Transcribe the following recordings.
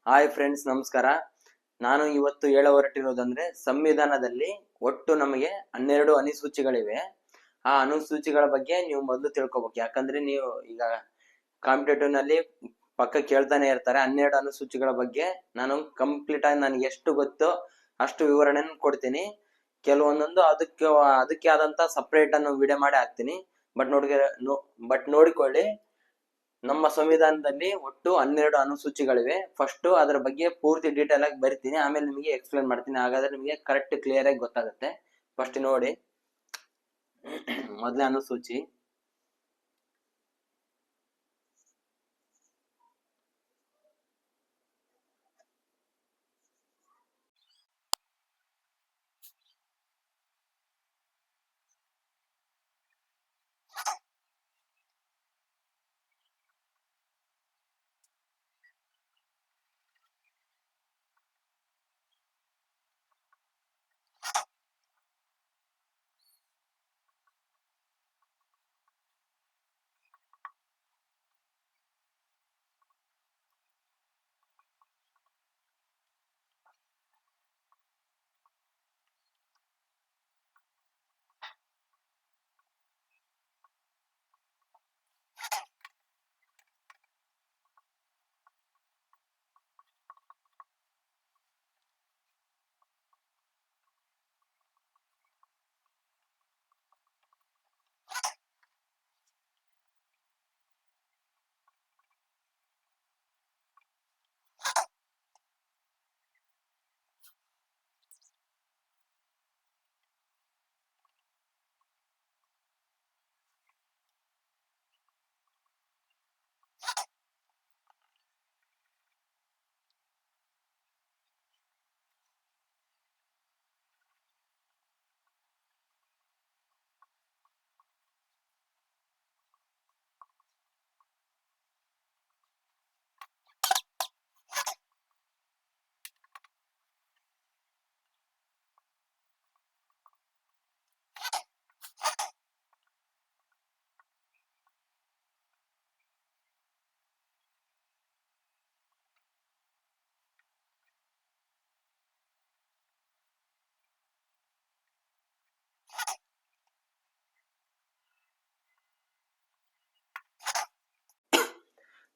Hi friends, ನಮಸ್ಕಾರ. ನಾನು ಇವತ್ತು ಹೊರಟಿರೋದಂದ್ರೆ ಸಂವಿಧಾನದಲ್ಲಿ ಒಟ್ಟು ನಮಗೆ 12 ಅನುಸೂಚಿಗಳಿವೆ. ಆ ಅನುಸೂಚಿಗಳ ಬಗ್ಗೆ ನೀವು ಮೊದಲು ತಿಳ್ಕೊಬೇಕು. ಯಾಕಂದ್ರೆ ನೀವು ಈಗ ಕಾಂಪಿಟೇಟಿವ್ ನಲ್ಲಿ ಪಕ್ಕ ಕೇಳ್ತಾನೆ ಇರ್ತಾರೆ. 12 ಅನುಸೂಚಿಗಳ ಬಗ್ಗೆ ನಾನು ಕಂಪ್ಲೀಟ್ ಆಗಿ ನನಗೆ ಎಷ್ಟು ಗೊತ್ತೋ ಅಷ್ಟು ವಿವರಣೆಯನ್ನು ಕೊಡ್ತೀನಿ. ಕೆಲವೊಂದೊಂದು ಅದಕ್ಕೆ ಆದಂತ ಸಪರೇಟ್ ಅನ್ನು ವಿಡಿಯೋ ಮಾಡಿ ಹಾಕ್ತೀನಿ. ಬಟ್ ನೋಡಿಕೊಳ್ಳಿ, ನಮ್ಮ ಸಂವಿಧಾನದಲ್ಲಿ ಒಟ್ಟು 12 ಅನುಸೂಚಿಗಳಿವೆ. ಫಸ್ಟ್ ಅದರ ಬಗ್ಗೆ ಪೂರ್ತಿ ಡೀಟೇಲ್ ಆಗಿ ಬರಿತೀನಿ, ಆಮೇಲೆ ನಿಮಗೆ ಎಕ್ಸ್ಪ್ಲೇನ್ ಮಾಡ್ತೀನಿ. ಹಾಗಾದ್ರೆ ನಿಮಗೆ ಕರೆಕ್ಟ್ ಕ್ಲಿಯರ್ ಆಗಿ ಗೊತ್ತಾಗುತ್ತೆ. ಫಸ್ಟ್ ನೋಡಿ, ಮೊದಲನೇ ಅನುಸೂಚಿ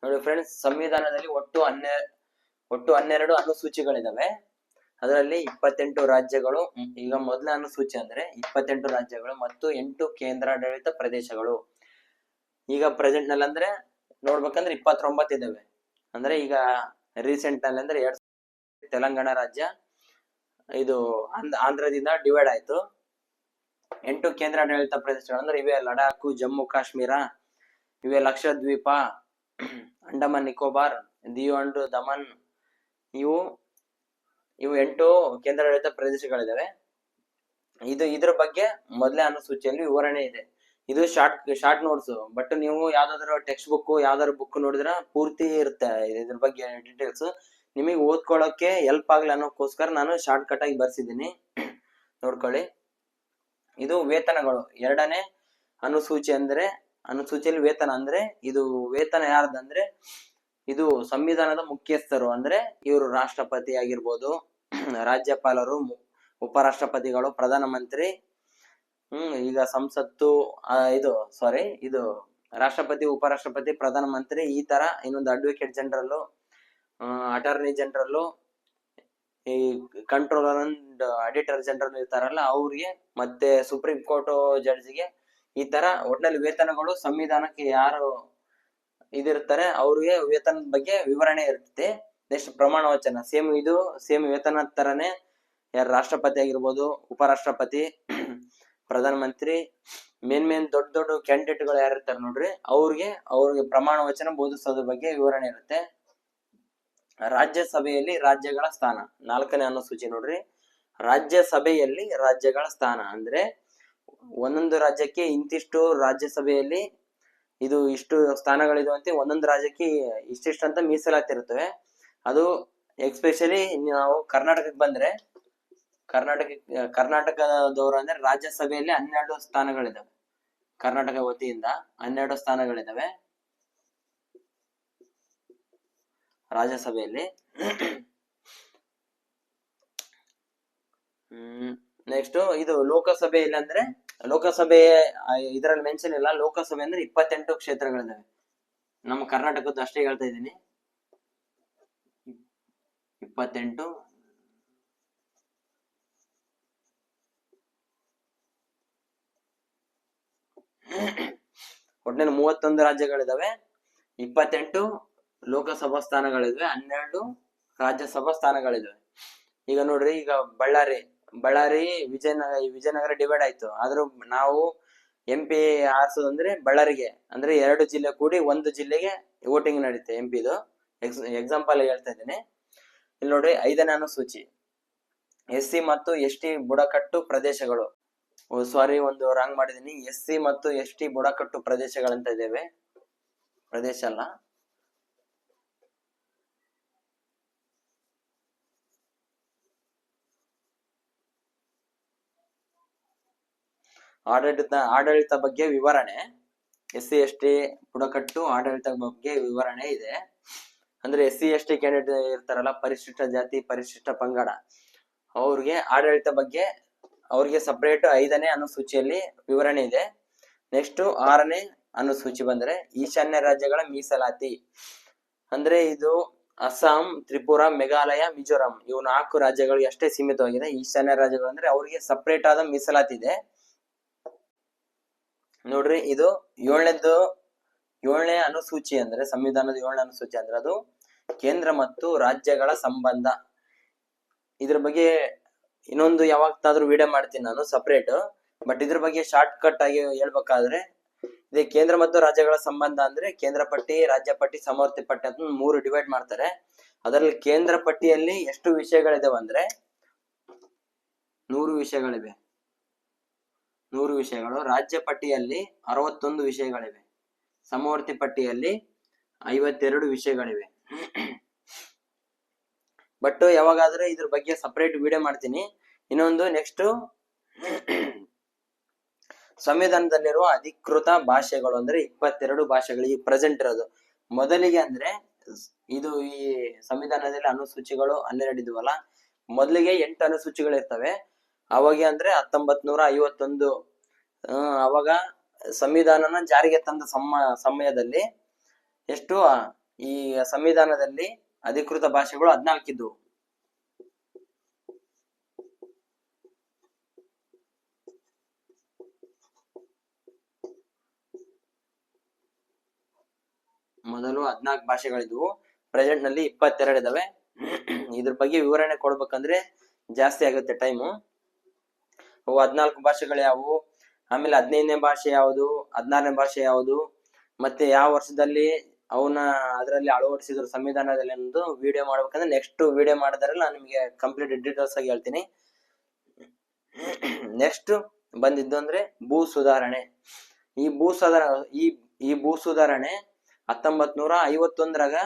ನೋಡಿ ಫ್ರೆಂಡ್ಸ್, ಸಂವಿಧಾನದಲ್ಲಿ ಒಟ್ಟು 12 ಅನುಸೂಚಿಗಳಿದಾವೆ. ಅದರಲ್ಲಿ 28 ರಾಜ್ಯಗಳು. ಈಗ ಮೊದಲನೇ ಅನುಸೂಚಿ ಅಂದ್ರೆ 28 ರಾಜ್ಯಗಳು ಮತ್ತು 8 ಕೇಂದ್ರಾಡಳಿತ ಪ್ರದೇಶಗಳು. ಈಗ ಪ್ರೆಸೆಂಟ್ ನಲ್ಲಿ ಅಂದ್ರೆ ನೋಡ್ಬೇಕಂದ್ರೆ 29 ಇದಾವೆ. ಅಂದ್ರೆ ಈಗ ರೀಸೆಂಟ್ ನಲ್ಲಿ ಅಂದ್ರೆ ತೆಲಂಗಾಣ ರಾಜ್ಯ ಇದು ಆಂಧ್ರದಿಂದ ಡಿವೈಡ್ ಆಯ್ತು. 8 ಕೇಂದ್ರಾಡಳಿತ ಪ್ರದೇಶಗಳು ಅಂದ್ರೆ ಇವೆ ಲಡಾಖ್, ಜಮ್ಮು ಕಾಶ್ಮೀರ, ಇವೆ ಲಕ್ಷದ್ವೀಪ, ಅಂಡಮಾನ್ ನಿಕೋಬಾರ್, ದಿಯು ಅಂಡ್ ದಮನ್. ಇವು 8 ಕೇಂದ್ರಾಡಳಿತ ಪ್ರದೇಶಗಳಿದಾವೆ. ಇದ್ರ ಬಗ್ಗೆ ಮೊದಲೇ ಅನುಸೂಚಿಯಲ್ಲಿ ವಿವರಣೆ ಇದೆ. ಇದು ಶಾರ್ಟ್ ನೋಟ್ಸ್. ಬಟ್ ನೀವು ಯಾವ್ದಾದ್ರು ಟೆಕ್ಸ್ಟ್ ಬುಕ್ ಯಾವ್ದಾದ್ರು ಬುಕ್ ನೋಡಿದ್ರೆ ಪೂರ್ತಿ ಇರುತ್ತೆ ಇದ್ರ ಬಗ್ಗೆ ಡೀಟೇಲ್ಸ್. ನಿಮಗೆ ಓದ್ಕೊಳ್ಳೋಕೆ ಹೆಲ್ಪ್ ಆಗ್ಲಿ ಅನ್ನೋಕ್ಕೋಸ್ಕರ ನಾನು ಶಾರ್ಟ್ ಕಟ್ ಆಗಿ ಬರ್ಸಿದ್ದೀನಿ. ನೋಡ್ಕೊಳ್ಳಿ. ಇದು ವೇತನಗಳು. ಎರಡನೇ ಅನುಸೂಚಿಯಲ್ಲಿ ವೇತನ ಅಂದ್ರೆ ಇದು ವೇತನ ಯಾರ್ದಂದ್ರೆ ಇದು ಸಂವಿಧಾನದ ಮುಖ್ಯಸ್ಥರು. ಅಂದ್ರೆ ಇವರು ರಾಷ್ಟ್ರಪತಿ ಆಗಿರ್ಬೋದು, ರಾಜ್ಯಪಾಲರು, ಉಪರಾಷ್ಟ್ರಪತಿಗಳು, ಪ್ರಧಾನಮಂತ್ರಿ. ಈಗ ಸಂಸತ್ತು ಇದು ರಾಷ್ಟ್ರಪತಿ, ಉಪರಾಷ್ಟ್ರಪತಿ, ಪ್ರಧಾನಮಂತ್ರಿ, ಈ ತರ ಇನ್ನೊಂದು ಅಡ್ವೊಕೇಟ್ ಜನರಲ್, ಅಟಾರ್ನಿ ಜನರಲ್, ಈ ಕಂಟ್ರೋಲರ್ ಅಂಡ್ ಆಡಿಟರ್ ಜನರಲ್ ಇರ್ತಾರಲ್ಲ ಅವ್ರಿಗೆ, ಮತ್ತೆ ಸುಪ್ರೀಂ ಕೋರ್ಟ್ ಜಡ್ಜ್ಗೆ. ಈ ತರ ಒಟ್ಟಿನಲ್ಲಿ ವೇತನಗಳು ಸಂವಿಧಾನಕ್ಕೆ ಯಾರು ಇದಿರ್ತಾರೆ ಅವ್ರಿಗೆ ವೇತನದ ಬಗ್ಗೆ ವಿವರಣೆ ಇರುತ್ತೆ. ನೆಕ್ಸ್ಟ್ ಪ್ರಮಾಣ ವಚನ. ಸೇಮ್ ವೇತನ ತರನೇ ಯಾರು ರಾಷ್ಟ್ರಪತಿ ಆಗಿರ್ಬೋದು, ಉಪರಾಷ್ಟ್ರಪತಿ, ಪ್ರಧಾನಮಂತ್ರಿ, ಮೇನ್ ದೊಡ್ಡ ಕ್ಯಾಂಡಿಡೇಟ್ಗಳು ಯಾರು ಇರ್ತಾರೆ ನೋಡ್ರಿ, ಅವ್ರಿಗೆ ಪ್ರಮಾಣ ವಚನ ಬೋಧಿಸೋದ್ರ ಬಗ್ಗೆ ವಿವರಣೆ ಇರುತ್ತೆ. ರಾಜ್ಯಸಭೆಯಲ್ಲಿ ರಾಜ್ಯಗಳ ಸ್ಥಾನ. 4ನೇ ಅನುಸೂಚಿ ನೋಡ್ರಿ. ರಾಜ್ಯಸಭೆಯಲ್ಲಿ ರಾಜ್ಯಗಳ ಸ್ಥಾನ ಅಂದ್ರೆ ಒಂದೊಂದು ರಾಜ್ಯಕ್ಕೆ ಇಂತಿಷ್ಟು ರಾಜ್ಯಸಭೆಯಲ್ಲಿ ಇದು ಇಷ್ಟು ಸ್ಥಾನಗಳಿರುವಂತೆ ಒಂದೊಂದು ರಾಜ್ಯಕ್ಕೆ ಇಷ್ಟಿಷ್ಟಂತ ಮೀಸಲಾತಿರ್ತವೆ. ಅದು ಎಕ್ಸ್ಪೆಷಲಿ ನಾವು ಕರ್ನಾಟಕಕ್ಕೆ ಬಂದ್ರೆ ಕರ್ನಾಟಕದವರು ಅಂದ್ರೆ ರಾಜ್ಯಸಭೆಯಲ್ಲಿ 12 ಸ್ಥಾನಗಳಿದಾವೆ. ಕರ್ನಾಟಕ ವತಿಯಿಂದ 12 ಸ್ಥಾನಗಳಿದಾವೆ. ರಾಜ್ಯಸಭೆಯಲ್ಲಿ. ನೆಕ್ಸ್ಟ್ ಇದು ಲೋಕಸಭೆಯಲ್ಲಿ ಅಂದ್ರೆ ಲೋಕಸಭೆ ಇದರಲ್ಲಿ ಮೆನ್ಷನ್ ಇಲ್ಲ. ಲೋಕಸಭೆ ಅಂದ್ರೆ 28 ಕ್ಷೇತ್ರಗಳಿದಾವೆ. ನಮ್ಮ ಕರ್ನಾಟಕದ್ದು ಅಷ್ಟೇ ಹೇಳ್ತಾ ಇದ್ದೀನಿ. 28 ಒಟ್ಟಿನಲ್ಲಿ 31 ರಾಜ್ಯಗಳಿದಾವೆ, 28 ಲೋಕಸಭಾ ಸ್ಥಾನಗಳಿವೆ, 12 ರಾಜ್ಯಸಭಾ ಸ್ಥಾನಗಳಿದಾವೆ. ಈಗ ನೋಡ್ರಿ, ಈಗ ಬಳ್ಳಾರಿ ವಿಜಯನಗರ ಡಿವೈಡ್ ಆಯ್ತು. ಆದ್ರೂ ನಾವು MP ಆರಿಸೋದಂದ್ರೆ ಬಳ್ಳಾರಿಗೆ, ಅಂದ್ರೆ 2 ಜಿಲ್ಲೆ ಕೂಡಿ 1 ಜಿಲ್ಲೆಗೆ ವೋಟಿಂಗ್ ನಡೀತೆ MPದು. ಎಕ್ಸಾಂಪಲ್ ಹೇಳ್ತಾ ಇದ್ದೀನಿ. ಇಲ್ಲಿ ನೋಡ್ರಿ, 5ನೇ ಅನುಸೂಚಿ SC ಮತ್ತು ST ಬುಡಕಟ್ಟು ಪ್ರದೇಶಗಳು. ಸಾರಿ, ಒಂದು ರಾಂಗ್ ಮಾಡಿದೀನಿ. SC ಮತ್ತು ST ಬುಡಕಟ್ಟು ಪ್ರದೇಶಗಳಂತ ಇದ್ದೇವೆ, ಪ್ರದೇಶ ಅಲ್ಲ. ಆಡಳಿತ ಬಗ್ಗೆ ವಿವರಣೆ, SC ST ಬುಡಕಟ್ಟು ಆಡಳಿತ ಬಗ್ಗೆ ವಿವರಣೆ ಇದೆ. ಅಂದ್ರೆ SC ST ಕ್ಯಾಂಡಿಡೇಟ್ ಇರ್ತಾರಲ್ಲ, ಪರಿಶಿಷ್ಟ ಜಾತಿ ಪರಿಶಿಷ್ಟ ಪಂಗಡ, ಅವ್ರಿಗೆ ಆಡಳಿತ ಬಗ್ಗೆ ಅವ್ರಿಗೆ ಸಪರೇಟ್ 5ನೇ ಅನುಸೂಚಿಯಲ್ಲಿ ವಿವರಣೆ ಇದೆ. ನೆಕ್ಸ್ಟ್ 6ನೇ ಅನುಸೂಚಿ ಬಂದ್ರೆ ಈಶಾನ್ಯ ರಾಜ್ಯಗಳ ಮೀಸಲಾತಿ. ಅಂದ್ರೆ ಇದು ಅಸ್ಸಾಂ, ತ್ರಿಪುರಾ, ಮೇಘಾಲಯ, ಮಿಜೋರಾಂ, ಇವು 4 ರಾಜ್ಯಗಳಿಗೆ ಅಷ್ಟೇ ಸೀಮಿತವಾಗಿದೆ. ಈಶಾನ್ಯ ರಾಜ್ಯಗಳು ಅಂದ್ರೆ ಅವ್ರಿಗೆ ಸಪರೇಟ್ ಆದ ಮೀಸಲಾತಿ ಇದೆ. ನೋಡ್ರಿ, ಇದು 7ನೇ ಅನುಸೂಚಿ ಅಂದ್ರೆ ಸಂವಿಧಾನದ 7ನೇ ಅನುಸೂಚಿ ಅಂದ್ರೆ ಅದು ಕೇಂದ್ರ ಮತ್ತು ರಾಜ್ಯಗಳ ಸಂಬಂಧ. ಇದ್ರ ಬಗ್ಗೆ ಇನ್ನೊಂದು ಯಾವತ್ತಾದ್ರೂ ವಿಡಿಯೋ ಮಾಡ್ತೀನಿ ನಾನು ಸಪರೇಟ್. ಬಟ್ ಇದ್ರ ಬಗ್ಗೆ ಶಾರ್ಟ್ ಕಟ್ ಆಗಿ ಹೇಳ್ಬೇಕಾದ್ರೆ, ಇದೇ ಕೇಂದ್ರ ಮತ್ತು ರಾಜ್ಯಗಳ ಸಂಬಂಧ ಅಂದ್ರೆ ಕೇಂದ್ರ ಪಟ್ಟಿ, ರಾಜ್ಯ ಪಟ್ಟಿ, ಸಮವರ್ತಿ ಪಟ್ಟಿ ಅಂತ 3 ಡಿವೈಡ್ ಮಾಡ್ತಾರೆ. ಅದರಲ್ಲಿ ಕೇಂದ್ರ ಪಟ್ಟಿಯಲ್ಲಿ ಎಷ್ಟು ವಿಷಯಗಳಿದಾವೆ ಅಂದ್ರೆ 100 ವಿಷಯಗಳಿವೆ, 100 ವಿಷಯಗಳು. ರಾಜ್ಯ ಪಟ್ಟಿಯಲ್ಲಿ 61 ವಿಷಯಗಳಿವೆ, ಸಮವರ್ತಿ ಪಟ್ಟಿಯಲ್ಲಿ 52 ವಿಷಯಗಳಿವೆ. ಬಟ್ ಯಾವಾಗಾದ್ರೆ ಇದ್ರ ಬಗ್ಗೆ ಸಪರೇಟ್ ವಿಡಿಯೋ ಮಾಡ್ತೀನಿ. ಇನ್ನೊಂದು ನೆಕ್ಸ್ಟ್, ಸಂವಿಧಾನದಲ್ಲಿರುವ ಅಧಿಕೃತ ಭಾಷೆಗಳು ಅಂದ್ರೆ 22 ಭಾಷೆಗಳು ಈ ಪ್ರೆಸೆಂಟ್ ಇರೋದು. ಮೊದಲಿಗೆ ಅಂದ್ರೆ ಇದು ಈ ಸಂವಿಧಾನದಲ್ಲಿ ಅನುಸೂಚಿಗಳು 12 ಇದ್ವಲ್ಲ, ಮೊದಲಿಗೆ 8 ಅನುಸೂಚಿಗಳು ಇರ್ತವೆ. ಅವಾಗ ಅಂದ್ರೆ 1951 ಅವಾಗ ಸಂವಿಧಾನನ ಜಾರಿಗೆ ತಂದ ಸಮಯದಲ್ಲಿ ಎಷ್ಟು ಈ ಸಂವಿಧಾನದಲ್ಲಿ ಅಧಿಕೃತ ಭಾಷೆಗಳು 14 ಇದ್ವು. ಮೊದಲು 14 ಭಾಷೆಗಳಿದ್ವು, ಪ್ರೆಸೆಂಟ್ ನಲ್ಲಿ 22 ಇದಾವೆ. ಇದ್ರ ಬಗ್ಗೆ ವಿವರಣೆ ಕೊಡ್ಬೇಕಂದ್ರೆ ಜಾಸ್ತಿ ಆಗುತ್ತೆ ಟೈಮು. 14 ಭಾಷೆಗಳು ಯಾವುವು, ಆಮೇಲೆ 15ನೇ ಭಾಷೆ ಯಾವುದು, 16ನೇ ಭಾಷೆ ಯಾವುದು, ಮತ್ತೆ ಯಾವ ವರ್ಷದಲ್ಲಿ ಅವನ್ನ ಅದರಲ್ಲಿ ಅಳವಡಿಸಿದ್ರು ಸಂವಿಧಾನದಲ್ಲಿ ಅನ್ನೋದು ವಿಡಿಯೋ ಮಾಡ್ಬೇಕಂದ್ರೆ ನೆಕ್ಸ್ಟ್ ವಿಡಿಯೋ ಮಾಡಿದ್ರಲ್ಲಿ ನಾನು ನಿಮಗೆ ಕಂಪ್ಲೀಟ್ ಡೀಟೇಲ್ಸ್ ಆಗಿ ಹೇಳ್ತೀನಿ. ನೆಕ್ಸ್ಟ್ ಬಂದಿದ್ದು ಅಂದ್ರೆ ಭೂ ಸುಧಾರಣೆ. ಈ ಭೂ ಸುಧಾರಣೆ 1951ರಾಗ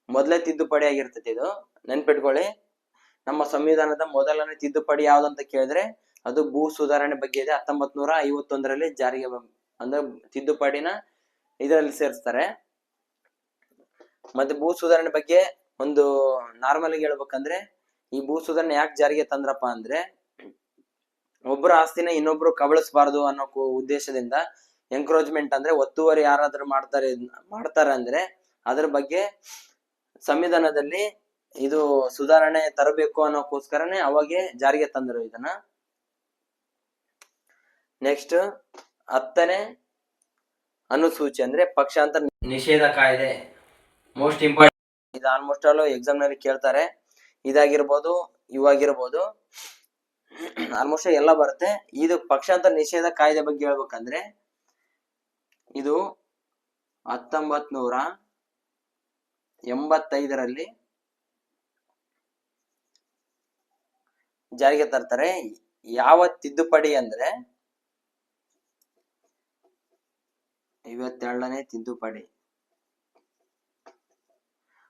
ಮೊದಲೇ ತಿದ್ದುಪಡಿ ಆಗಿರ್ತೈತಿ. ಇದು ನೆನ್ಪಿಟ್ಕೊಳ್ಳಿ. ನಮ್ಮ ಸಂವಿಧಾನದ ಮೊದಲನೇ ತಿದ್ದುಪಡಿ ಯಾವ್ದಂತ ಕೇಳಿದ್ರೆ ಅದು ಭೂ ಸುಧಾರಣೆ ಬಗ್ಗೆ ಇದೆ. 1951ರಲ್ಲಿ ಜಾರಿಗೆ ಅಂದ್ರೆ ತಿದ್ದುಪಡಿನ ಇದರಲ್ಲಿ ಸೇರಿಸ್ತಾರೆ. ಮತ್ತೆ ಭೂ ಸುಧಾರಣೆ ಬಗ್ಗೆ ಒಂದು ನಾರ್ಮಲ್ ಆಗಿ ಹೇಳ್ಬೇಕಂದ್ರೆ, ಈ ಭೂ ಸುಧಾರಣೆ ಯಾಕೆ ಜಾರಿಗೆ ತಂದ್ರಪ್ಪ ಅಂದ್ರೆ, ಒಬ್ಬರ ಆಸ್ತಿನ ಇನ್ನೊಬ್ರು ಕಬಳಿಸಬಾರದು ಅನ್ನೋ ಉದ್ದೇಶದಿಂದ, ಎಂಕ್ರೋಚ್ಮೆಂಟ್ ಅಂದ್ರೆ ಒತ್ತುವರಿ ಯಾರಾದ್ರೂ ಮಾಡ್ತಾರೆ ಅಂದ್ರೆ ಅದ್ರ ಬಗ್ಗೆ ಸಂವಿಧಾನದಲ್ಲಿ ಇದು ಸುಧಾರಣೆ ತರಬೇಕು ಅನ್ನೋಕ್ಕೋಸ್ಕರನೇ ಅವಾಗೆ ಜಾರಿಗೆ ತಂದರು ಇದನ್ನ. ನೆಕ್ಸ್ಟ್ 10ನೇ ಅನುಸೂಚಿ ಅಂದ್ರೆ ಪಕ್ಷಾಂತರ ನಿಷೇಧ ಕಾಯ್ದೆ. ಮೋಸ್ಟ್ ಇಂಪಾರ್ಟೆಂಟ್, ಇದು ಆಲ್ಮೋಸ್ಟ್ ಆಲ್ ಎಕ್ಸಾಮ್ ನಲ್ಲಿ ಕೇಳ್ತಾರೆ. ಇದಾಗಿರ್ಬೋದು, ಇವಾಗಿರ್ಬೋದು, ಆಲ್ಮೋಸ್ಟ್ ಎಲ್ಲ ಬರುತ್ತೆ. ಇದು ಪಕ್ಷಾಂತರ ನಿಷೇಧ ಕಾಯ್ದೆ ಬಗ್ಗೆ ಹೇಳ್ಬೇಕಂದ್ರೆ ಇದು 1985ರಲ್ಲಿ ಜಾರಿಗೆ ತರ್ತಾರೆ. ಯಾವ ತಿದ್ದುಪಡಿ ಅಂದ್ರೆ 57ನೇ ತಿದ್ದುಪಡಿ.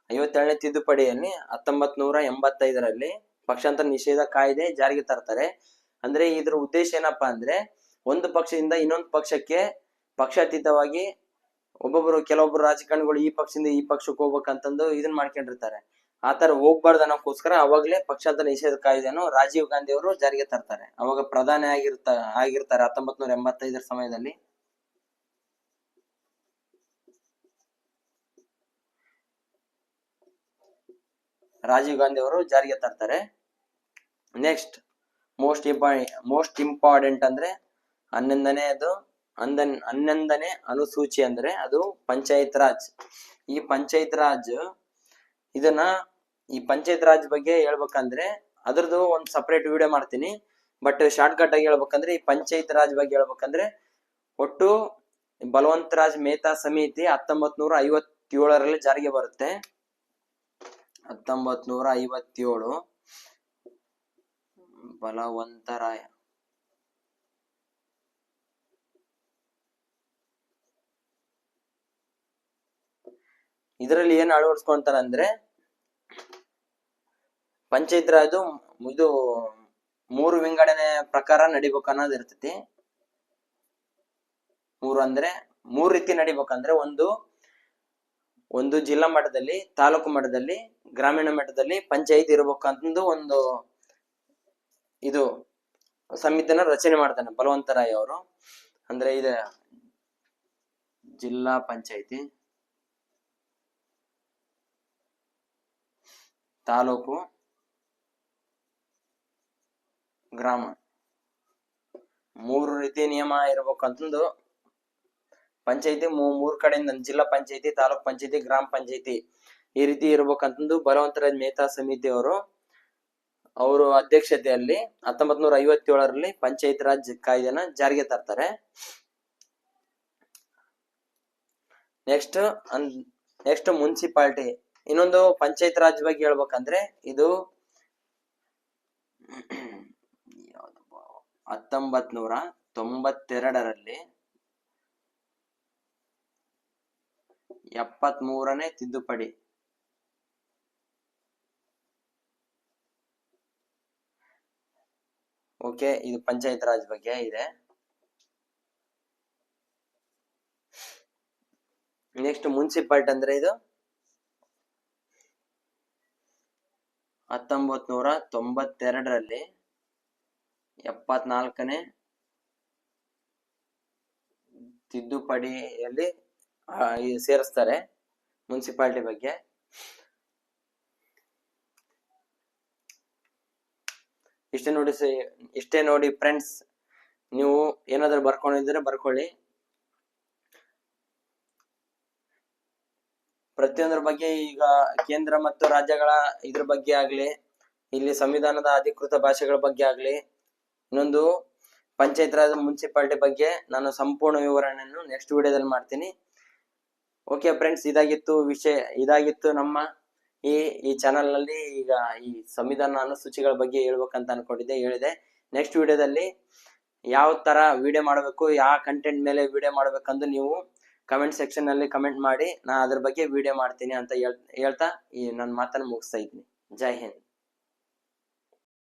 57ನೇ ತಿದ್ದುಪಡಿಯಲ್ಲಿ 1985ರಲ್ಲಿ ಪಕ್ಷಾಂತರ ನಿಷೇಧ ಕಾಯ್ದೆ ಜಾರಿಗೆ ತರ್ತಾರೆ. ಅಂದ್ರೆ ಇದ್ರ ಉದ್ದೇಶ ಏನಪ್ಪಾ ಅಂದ್ರೆ, ಒಂದು ಪಕ್ಷದಿಂದ ಇನ್ನೊಂದು ಪಕ್ಷಕ್ಕೆ ಪಕ್ಷಾತೀತವಾಗಿ ಕೆಲವೊಬ್ರು ರಾಜಕಾರಣಿಗಳು ಈ ಪಕ್ಷದಿಂದ ಈ ಪಕ್ಷಕ್ಕೆ ಹೋಗ್ಬೇಕಂತಂದು ಇದನ್ನ ಮಾಡ್ಕೊಂಡಿರ್ತಾರೆ. ಆತರ ಹೋಗ್ಬಾರ್ದು ಅನ್ನೋಕ್ಕೋಸ್ಕರ ಅವಾಗ್ಲೇ ಪಕ್ಷಾಂತರ ನಿಷೇಧ ಕಾಯ್ದೆಯನ್ನು ರಾಜೀವ್ ಗಾಂಧಿ ಅವರು ಜಾರಿಗೆ ತರ್ತಾರೆ. ಅವಾಗ ಪ್ರಧಾನಿ ಆಗಿರ್ತಾರೆ 1985 ಸಮಯದಲ್ಲಿ. ರಾಜೀವ್ ಗಾಂಧಿ ಅವರು ಜಾರಿಗೆ ತರ್ತಾರೆ. ನೆಕ್ಸ್ಟ್ ಮೋಸ್ಟ್ ಇಂಪಾರ್ಟೆಂಟ್ ಅಂದ್ರೆ 11ನೇ ಅನುಸೂಚಿ ಅಂದ್ರೆ ಅದು ಪಂಚಾಯತ್ ರಾಜ್. ಈ ಪಂಚಾಯತ್ ರಾಜ್ ಬಗ್ಗೆ ಹೇಳ್ಬೇಕಂದ್ರೆ ಅದ್ರದ್ದು ಒಂದು ಸಪರೇಟ್ ವಿಡಿಯೋ ಮಾಡ್ತೀನಿ. ಬಟ್ ಶಾರ್ಟ್ ಕಟ್ ಆಗಿ ಹೇಳ್ಬೇಕಂದ್ರೆ ಈ ಪಂಚಾಯತ್ ರಾಜ್ ಬಗ್ಗೆ ಹೇಳ್ಬೇಕಂದ್ರೆ ಒಟ್ಟು ಬಲವಂತ ರಾಜ್ ಮೆಹ್ತಾ ಸಮಿತಿ 1957ರಲ್ಲಿ ಜಾರಿಗೆ ಬರುತ್ತೆ. 1957 ಬಲವಂತರಾಯ ಇದರಲ್ಲಿ ಏನ್ ಅಳವಡಿಸ್ಕೊಂತಾರ ಅಂದ್ರೆ ಪಂಚಾಯತ್ ರಾಜ್ ಇದು 3 ವಿಂಗಡಣೆ ಪ್ರಕಾರ ನಡಿಬೇಕು ಅನ್ನೋದು ಇರ್ತೈತಿ. 3 ರೀತಿ ನಡಿಬೇಕಂದ್ರೆ ಒಂದು ಜಿಲ್ಲಾ ಮಟ್ಟದಲ್ಲಿ, ತಾಲೂಕು ಮಟ್ಟದಲ್ಲಿ, ಗ್ರಾಮೀಣ ಮಟ್ಟದಲ್ಲಿ ಪಂಚಾಯತ್ ಇರ್ಬೇಕಂತಂದು ಒಂದು ಇದು ಸಮಿತಿನ ರಚನೆ ಮಾಡ್ತಾನೆ ಬಲವಂತರಾಯ್ ಅವರು. ಅಂದ್ರೆ ಇದೆ ಜಿಲ್ಲಾ ಪಂಚಾಯತಿ, ತಾಲೂಕು, ಗ್ರಾಮ 3 ರೀತಿ ನಿಯಮ ಇರ್ಬೇಕಂತಂದು ಪಂಚಾಯತಿ 3 ಕಡೆಯಿಂದ ಜಿಲ್ಲಾ ಪಂಚಾಯತಿ, ತಾಲೂಕ್ ಪಂಚಾಯತಿ, ಗ್ರಾಮ ಪಂಚಾಯತಿ ಈ ರೀತಿ ಇರ್ಬೇಕಂತಂದು ಬಲವಂತರಾಜ್ ಮೆಹ್ತಾ ಸಮಿತಿ ಅವರು ಅಧ್ಯಕ್ಷತೆಯಲ್ಲಿ 1957ರಲ್ಲಿ ಪಂಚಾಯತ್ ರಾಜ್ ಕಾಯ್ದೆನ ಜಾರಿಗೆ ತರ್ತಾರೆ. Next municipality. ಇನ್ನೊಂದು ಪಂಚಾಯತ್ ರಾಜ್ ಬಗ್ಗೆ ಹೇಳ್ಬೇಕಂದ್ರೆ ಇದು 1992ರಲ್ಲಿ 73ನೇ ತಿದ್ದುಪಡಿ. ಓಕೆ, ಇದು ಪಂಚಾಯತ್ ರಾಜ್ ಬಗ್ಗೆ ಇದೆ. ನೆಕ್ಸ್ಟ್ ಮುನ್ಸಿಪಾಲಿಟಿ ಅಂದ್ರೆ ಇದು 1992ರಲ್ಲಿ 74ನೇ ತಿದ್ದುಪಡಿಯಲ್ಲಿ ಸೇರಿಸ್ತಾರೆ ಮುನ್ಸಿಪಾಲಿಟಿ ಬಗ್ಗೆ. ಇಷ್ಟೇ ನೋಡಿ ಫ್ರೆಂಡ್ಸ್. ನೀವು ಏನಾದ್ರು ಬರ್ಕೊಂಡಿದ್ರೆ ಬರ್ಕೊಳ್ಳಿ. ಪ್ರತಿಯೊಂದ್ರ ಬಗ್ಗೆ ಈಗ ಕೇಂದ್ರ ಮತ್ತು ರಾಜ್ಯಗಳ ಇದ್ರ ಬಗ್ಗೆ ಆಗ್ಲಿ, ಇಲ್ಲಿ ಸಂವಿಧಾನದ ಅಧಿಕೃತ ಭಾಷೆಗಳ ಬಗ್ಗೆ ಆಗ್ಲಿ, ಇನ್ನೊಂದು ಪಂಚಾಯತ್ ರಾಜ್ ಮುನ್ಸಿಪಾಲಿಟಿ ಬಗ್ಗೆ ನಾನು ಸಂಪೂರ್ಣ ವಿವರಣೆಯನ್ನು ನೆಕ್ಸ್ಟ್ ವಿಡಿಯೋದಲ್ಲಿ ಮಾಡ್ತೀನಿ. ಓಕೆ ಫ್ರೆಂಡ್ಸ್, ಇದಾಗಿತ್ತು ನಮ್ಮ ಈ ಚಾನೆಲ್ ನಲ್ಲಿ. ಈಗ ಈ ಸಂವಿಧಾನ ಅನುಸೂಚಿಗಳ ಬಗ್ಗೆ ಹೇಳ್ಬೇಕಂತ ಅನ್ಕೊಂಡಿದ್ದೆ, ಹೇಳಿದೆ. ನೆಕ್ಸ್ಟ್ ವಿಡಿಯೋದಲ್ಲಿ ಯಾವ ತರ ವಿಡಿಯೋ ಮಾಡಬೇಕು, ಯಾವ ಕಂಟೆಂಟ್ ಮೇಲೆ ವಿಡಿಯೋ ಮಾಡ್ಬೇಕಂದು ನೀವು ಕಮೆಂಟ್ ಸೆಕ್ಷನ್ ನಲ್ಲಿ ಕಮೆಂಟ್ ಮಾಡಿ, ನಾ ಅದ್ರ ಬಗ್ಗೆ ವಿಡಿಯೋ ಮಾಡ್ತೀನಿ ಅಂತ ಹೇಳ್ತಾ ಈ ನನ್ನ ಮಾತನ್ನು ಮುಗಿಸ್ತಾ ಇದ್ದೀನಿ. ಜೈ ಹಿಂದ್.